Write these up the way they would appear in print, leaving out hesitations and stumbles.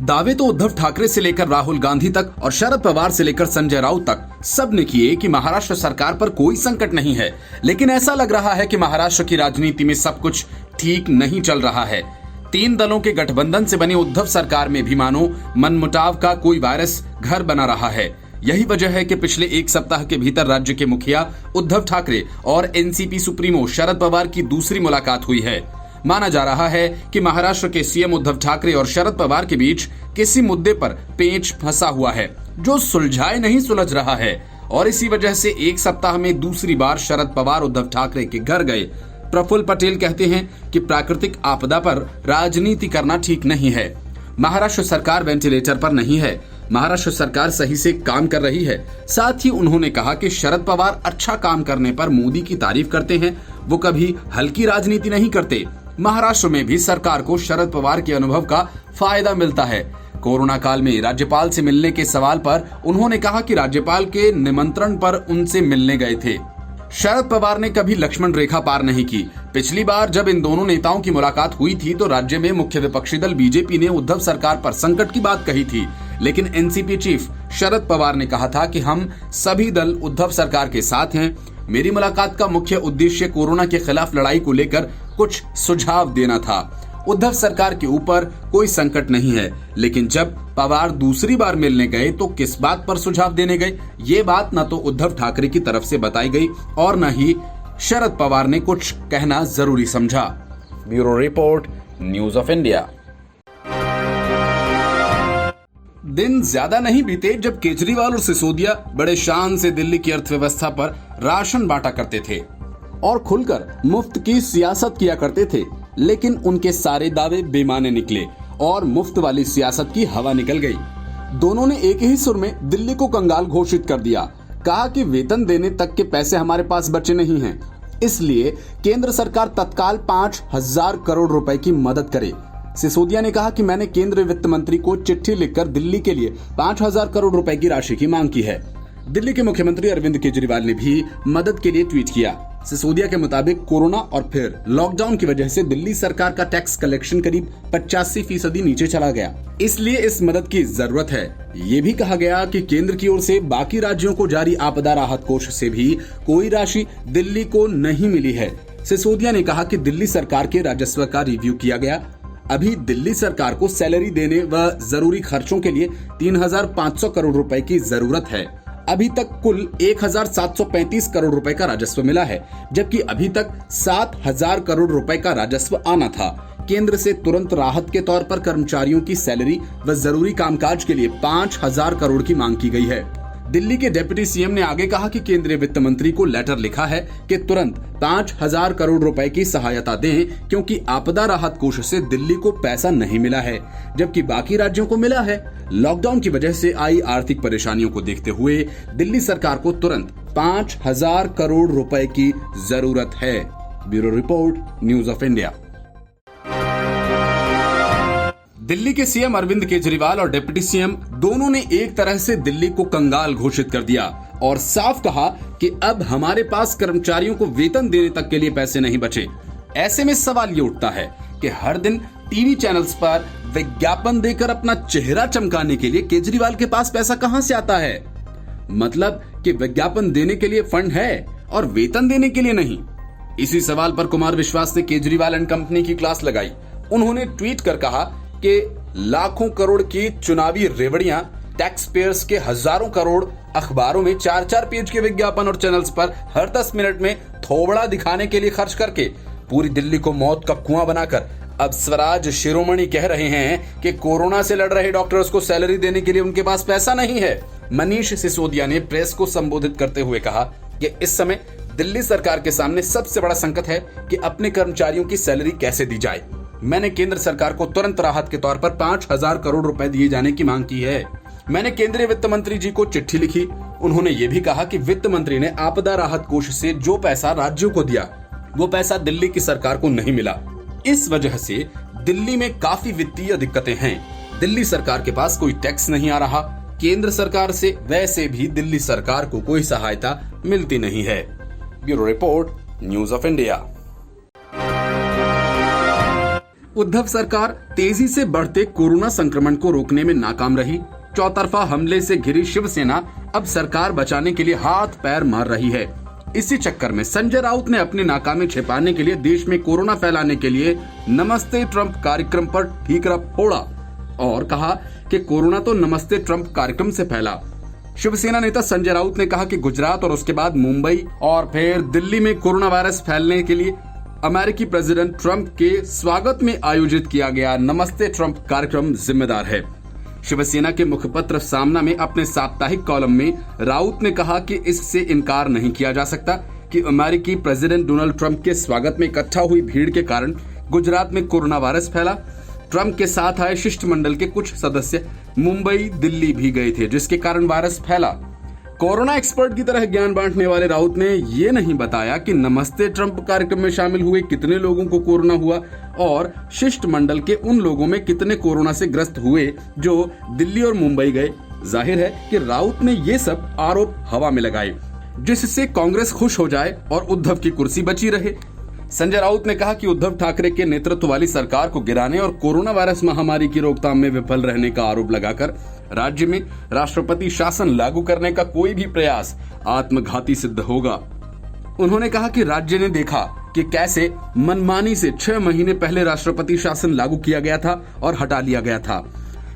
दावे तो उद्धव ठाकरे से लेकर राहुल गांधी तक और शरद पवार से लेकर संजय राउत तक सबने किए कि महाराष्ट्र सरकार पर कोई संकट नहीं है, लेकिन ऐसा लग रहा है कि महाराष्ट्र की राजनीति में सब कुछ ठीक नहीं चल रहा है। 3 दलों के गठबंधन से बनी उद्धव सरकार में भी मानो मनमुटाव का कोई वायरस घर बना रहा है। यही वजह है कि पिछले 1 सप्ताह के भीतर राज्य के मुखिया उद्धव ठाकरे और एनसीपी सुप्रीमो शरद पवार की दूसरी मुलाकात हुई है। माना जा रहा है कि महाराष्ट्र के सीएम उद्धव ठाकरे और शरद पवार के बीच किसी मुद्दे पर पेंच फंसा हुआ है जो सुलझाए नहीं सुलझ रहा है, और इसी वजह से 1 सप्ताह में दूसरी बार शरद पवार उद्धव ठाकरे के घर गए। प्रफुल्ल पटेल कहते हैं कि प्राकृतिक आपदा पर राजनीति करना ठीक नहीं है। महाराष्ट्र सरकार वेंटिलेटर पर नहीं है, महाराष्ट्र सरकार सही से काम कर रही है। साथ ही उन्होंने कहा कि शरद पवार अच्छा काम करने पर मोदी की तारीफ करते हैं, वो कभी हल्की राजनीति नहीं करते। महाराष्ट्र में भी सरकार को शरद पवार के अनुभव का फायदा मिलता है। कोरोना काल में राज्यपाल से मिलने के सवाल पर उन्होंने कहा कि राज्यपाल के निमंत्रण पर उनसे मिलने गए थे। शरद पवार ने कभी लक्ष्मण रेखा पार नहीं की। पिछली बार जब इन दोनों नेताओं की मुलाकात हुई थी तो राज्य में मुख्य विपक्षी दल बीजेपी ने उद्धव सरकार पर संकट की बात कही थी, लेकिन एनसीपी चीफ शरद पवार ने कहा था कि हम सभी दल उद्धव सरकार के साथ हैं। मेरी मुलाकात का मुख्य उद्देश्य कोरोना के खिलाफ लड़ाई को लेकर कुछ सुझाव देना था। उद्धव सरकार के ऊपर कोई संकट नहीं है, लेकिन जब पवार दूसरी बार मिलने गए तो किस बात पर सुझाव देने गए, ये बात न तो उद्धव ठाकरे की तरफ से बताई गई और न ही शरद पवार ने कुछ कहना जरूरी समझा। Bureau report, news of India. दिन ज्यादा नहीं बीते जब केजरीवाल और सिसोदिया बड़े शान से दिल्ली की अर्थव्यवस्था पर राशन बांटा करते थे और खुलकर मुफ्त की सियासत किया करते थे, लेकिन उनके सारे दावे बेमाने निकले और मुफ्त वाली सियासत की हवा निकल गई। दोनों ने एक ही सुर में दिल्ली को कंगाल घोषित कर दिया। कहा कि वेतन देने तक के पैसे हमारे पास बचे नहीं हैं, इसलिए केंद्र सरकार तत्काल 5,000 करोड़ रुपए की मदद करे। सिसोदिया ने कहा कि मैंने केंद्रीय वित्त मंत्री को चिट्ठी लिखकर दिल्ली के लिए 5,000 करोड़ रुपए की राशि की मांग की है। दिल्ली के मुख्यमंत्री अरविंद केजरीवाल ने भी मदद के लिए ट्वीट किया। सिसोदिया के मुताबिक कोरोना और फिर लॉकडाउन की वजह से दिल्ली सरकार का टैक्स कलेक्शन करीब 85% नीचे चला गया, इसलिए इस मदद की जरूरत है। ये भी कहा गया कि केंद्र की ओर से बाकी राज्यों को जारी आपदा राहत कोष से भी कोई राशि दिल्ली को नहीं मिली है। सिसोदिया ने कहा कि दिल्ली सरकार के राजस्व का रिव्यू किया गया। अभी दिल्ली सरकार को सैलरी देने व जरूरी खर्चों के लिए 3,500 करोड़ रुपए की जरूरत है। अभी तक कुल 1,735 करोड़ रुपए का राजस्व मिला है, जबकि अभी तक 7,000 करोड़ रुपए का राजस्व आना था। केंद्र से तुरंत राहत के तौर पर कर्मचारियों की सैलरी व जरूरी कामकाज के लिए 5,000 करोड़ की मांग की गई है। दिल्ली के डिप्टी सीएम ने आगे कहा कि केंद्रीय वित्त मंत्री को लेटर लिखा है कि तुरंत 5,000 करोड़ रुपए की सहायता दें, क्योंकि आपदा राहत कोष से दिल्ली को पैसा नहीं मिला है, जबकि बाकी राज्यों को मिला है। लॉकडाउन की वजह से आई आर्थिक परेशानियों को देखते हुए दिल्ली सरकार को तुरंत 5,000 करोड़ रुपए की जरूरत है। Bureau report, news of India. Delhi के सीएम अरविंद केजरीवाल और डिप्टी सीएम दोनों ने एक तरह से दिल्ली को कंगाल घोषित कर दिया और साफ कहा कि अब हमारे पास कर्मचारियों को वेतन देने तक के लिए पैसे नहीं बचे। ऐसे में सवाल ये उठता है कि हर दिन टीवी चैनल्स पर विज्ञापन देकर अपना चेहरा चमकाने के लिए केजरीवाल के पास पैसा कहां से आता है? मतलब कि विज्ञापन देने के लिए फंड है और वेतन देने के लिए नहीं। इसी सवाल पर कुमार विश्वास ने केजरीवाल एंड कंपनी की क्लास लगाई। उन्होंने ट्वीट कर कहा कि लाखों करोड़ की चुनावी रेवड़ियां, टैक्स पेयर्स के हजारों करोड़ अखबारों में 4-4 पेज के विज्ञापन और चैनल्स पर हर 10 मिनट में थोबड़ा दिखाने के लिए खर्च करके पूरी दिल्ली को मौत का कुआं बनाकर अब स्वराज शिरोमणि कह रहे हैं कि कोरोना से लड़ रहे डॉक्टर्स को सैलरी देने के लिए उनके पास पैसा नहीं है। मनीष सिसोदिया ने प्रेस को संबोधित करते हुए कहा कि इस समय दिल्ली सरकार के सामने सबसे बड़ा संकट है कि अपने कर्मचारियों की सैलरी कैसे दी जाए। मैंने केंद्र सरकार को तुरंत राहत के तौर पर 5,000 करोड़ रुपए दिए जाने की मांग की है। मैंने केंद्रीय वित्त मंत्री जी को चिट्ठी लिखी। उन्होंने ये भी कहा कि वित्त मंत्री ने आपदा राहत कोष से जो पैसा राज्यों को दिया वो पैसा दिल्ली की सरकार को नहीं मिला। इस वजह से दिल्ली में काफी वित्तीय दिक्कतें हैं। दिल्ली सरकार के पास कोई टैक्स नहीं आ रहा। केंद्र सरकार से वैसे भी दिल्ली सरकार को कोई सहायता मिलती नहीं है। Bureau report, news of India. Uddhav सरकार तेजी से बढ़ते कोरोना संक्रमण को रोकने में नाकाम रही। चौतरफा हमले से घिरी शिवसेना अब सरकार बचाने के लिए हाथ पैर मार रही है। इसी चक्कर में संजय राउत ने अपनी नाकामी छिपाने के लिए देश में कोरोना फैलाने के लिए नमस्ते ट्रंप कार्यक्रम पर ठीकरा फोड़ा और कहा कि कोरोना तो नमस्ते ट्रंप कार्यक्रम से फैला। शिवसेना नेता संजय राउत ने कहा कि गुजरात और उसके बाद मुंबई और फिर दिल्ली में कोरोना वायरस फैलने के लिए अमेरिकी प्रेसिडेंट ट्रंप के स्वागत में आयोजित किया गया नमस्ते ट्रंप कार्यक्रम जिम्मेदार है। शिवसेना के मुखपत्र सामना में अपने साप्ताहिक कॉलम में राउत ने कहा कि इससे इनकार नहीं किया जा सकता कि अमेरिकी प्रेसिडेंट डोनाल्ड ट्रंप के स्वागत में इकट्ठा हुई भीड़ के कारण गुजरात में कोरोना वायरस फैला। ट्रंप के साथ आए शिष्टमंडल के कुछ सदस्य मुंबई दिल्ली भी गए थे, जिसके कारण वायरस फैला। कोरोना एक्सपर्ट की तरह ज्ञान बांटने वाले राउत ने ये नहीं बताया कि नमस्ते ट्रंप कार्यक्रम में शामिल हुए कितने लोगों को कोरोना हुआ और शिष्टमंडल के उन लोगों में कितने कोरोना से ग्रस्त हुए जो दिल्ली और मुंबई गए। जाहिर है कि राउत ने ये सब आरोप हवा में लगाए जिससे कांग्रेस खुश हो जाए और उद्धव की कुर्सी बची रहे। संजय राउत ने कहा कि उद्धव ठाकरे के नेतृत्व वाली सरकार को गिराने और कोरोना वायरस महामारी की रोकथाम में विफल रहने का आरोप लगाकर राज्य में राष्ट्रपति शासन लागू करने का कोई भी प्रयास आत्मघाती सिद्ध होगा। उन्होंने कहा कि राज्य ने देखा कि कैसे मनमानी से 6 महीने पहले राष्ट्रपति शासन लागू किया गया था और हटा लिया गया था।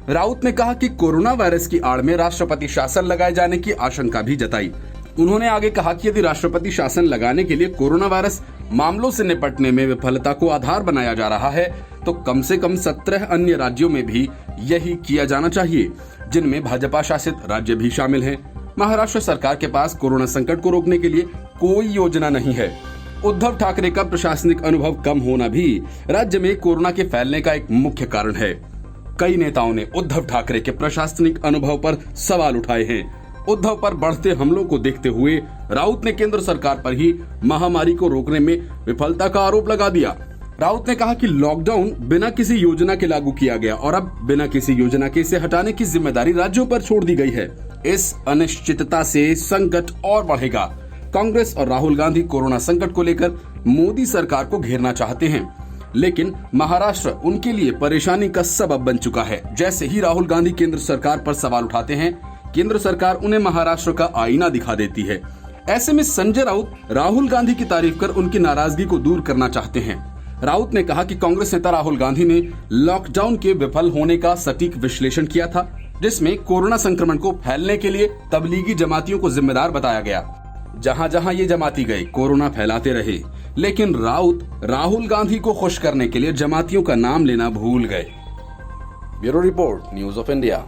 राउत ने कहा कि कोरोना वायरस की आड़ में राष्ट्रपति शासन लगाए जाने की आशंका भी जताई। उन्होंने आगे कहा कि यदि राष्ट्रपति शासन लगाने के लिए कोरोना वायरस मामलों से निपटने में विफलता को आधार बनाया जा रहा है तो कम से कम 17 अन्य राज्यों में भी यही किया जाना चाहिए, जिनमें भाजपा शासित राज्य भी शामिल हैं। महाराष्ट्र सरकार के पास कोरोना संकट को रोकने के लिए कोई योजना नहीं है। उद्धव ठाकरे का प्रशासनिक अनुभव कम होना भी राज्य में कोरोना के फैलने का एक मुख्य कारण है। कई नेताओं ने उद्धव ठाकरे के प्रशासनिक अनुभव पर सवाल उठाए हैं। उद्धव पर बढ़ते हमलों को देखते हुए राउत ने केंद्र सरकार पर ही महामारी को रोकने में विफलता का आरोप लगा दिया। राउत ने कहा कि लॉकडाउन बिना किसी योजना के लागू किया गया और अब बिना किसी योजना के इसे हटाने की जिम्मेदारी राज्यों पर छोड़ दी गई है। इस अनिश्चितता से संकट और बढ़ेगा। कांग्रेस और राहुल गांधी कोरोना संकट को लेकर मोदी सरकार को घेरना चाहते हैं, लेकिन महाराष्ट्र उनके लिए परेशानी का सबब बन चुका है। जैसे ही राहुल गांधी केंद्र सरकार पर सवाल उठाते हैं, केंद्र सरकार उन्हें महाराष्ट्र का आईना दिखा देती है। ऐसे में संजय राउत राहुल गांधी की तारीफ कर उनकी नाराजगी को दूर करना चाहते हैं। राउत ने कहा कि कांग्रेस नेता राहुल गांधी ने लॉकडाउन के विफल होने का सटीक विश्लेषण किया था, जिसमें कोरोना संक्रमण को फैलने के लिए तबलीगी जमातियों को जिम्मेदार बताया गया। जहां जहां ये जमाती गए कोरोना फैलाते रहे, लेकिन राउत राहुल गांधी को खुश करने के लिए जमातियों का नाम लेना भूल गए। Bureau report, news of India.